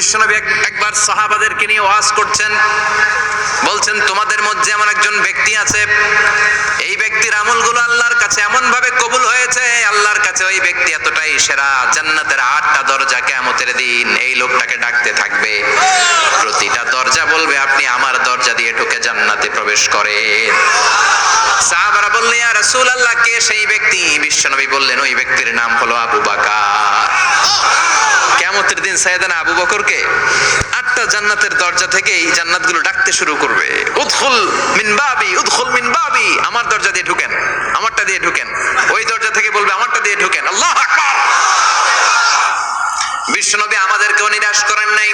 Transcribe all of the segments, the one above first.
বিশ্বনবী একবার সাহাবাদেরকে নিয়ে ওয়াজ করছেন, বলছেন তোমাদের মধ্যে এমন একজন ব্যক্তি আছে, এই ব্যক্তির আমলগুলো আল্লাহর কাছে এমন ভাবে কবুল হয়েছে, আল্লাহর কাছে ওই ব্যক্তি এতটাই সেরা, জান্নাতের 8টা দরজা কিয়ামতের দিন এই লোকটাকে ডাকতে থাকবে, প্রতিটা দরজা বলবে আপনি আমার দরজা দিয়ে ঢুকে জান্নাতে প্রবেশ করেন। সাহাবারা বললেন ইয়া রাসূলুল্লাহ, কে সেই ব্যক্তি? বিশ্বনবী বললেন ওই ব্যক্তির নাম হলো আবু বকর। কিয়ামতের দিন সাইয়েদনা আবু বকরকে 8টা জান্নাতের দরজা থেকে এই জান্নাতগুলো ডাকতে শুরু করবে, উদখুল মিন বাবি, উদখুল মিন বাবি, আমার দরজা দিয়ে ঢুকেন, আমারটা দিয়ে ঢুকেন। ওই দরজা থেকে বলবে আমারটা দিয়ে ঢুকেন। আল্লাহু আকবার। বিশ্বনবী আমাদেরকেও নিরাশ করেন নাই।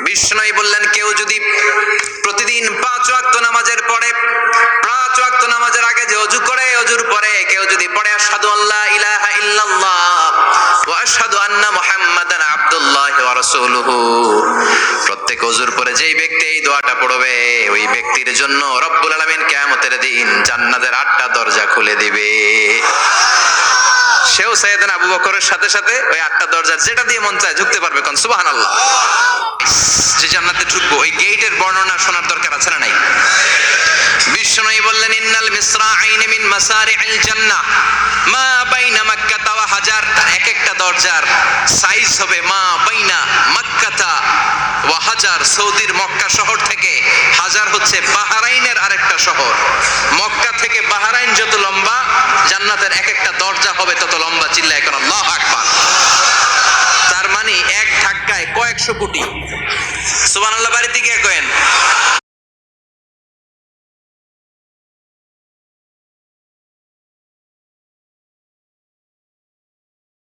বিশ্বনবী বললেন কেউ যদি প্রতিদিন 5 ওয়াক্ত নামাজের পরে, 5 ওয়াক্ত নামাজের আগে যে ওযু করে, ওযুর পরে কেউ যদি পড়ে আশহাদু আল্লা ইলাহা ইল্লাল্লাহ ওয়া আশহাদু আন্না মুহাম্মাদান আবদুল্লাহ ওয়া রাসূলুহু, প্রত্যেক ওযুর পরে যেই ব্যক্তি এই দোয়াটা পড়বে ওই ব্যক্তির জন্য রব্বুল আলামিন কিয়ামতের দিন জান্নাতের 8টা দরজা খুলে দিবে। সেও সাইয়েদনা আবু বকরের সাথে সাথে ওই 8টা দরজা যেটা দিয়ে মন চায় ঢুকতে পারবে। কোন সুবহানাল্লাহ। যে জান্নাতে ঢুকবো ওই গেটের বর্ণনা শোনার দরকার আছে না নাই? বিশ্বনবী বললেন ইন্নাল মিসরাআইন মিন মাসারি'আল জান্নাহ মা বাইনা মক্কা ওয়া হাজার, এক একটা দরজার সাইজ হবে মা বাইনা মক্কা ওয়া হাজার, সৌদির মক্কা শহর থেকে হাজার হচ্ছে বাহরাইনের আরেকটা শহর। মক্কা থেকে বাহরাইন যত লম্বা, জান্নাতের এক একটা দরজা হবে তত লম্বা। চিল্লায় কোন আল্লাহু আকবার। তার মানে এক ধাক্কায় কয়েকশো কোটি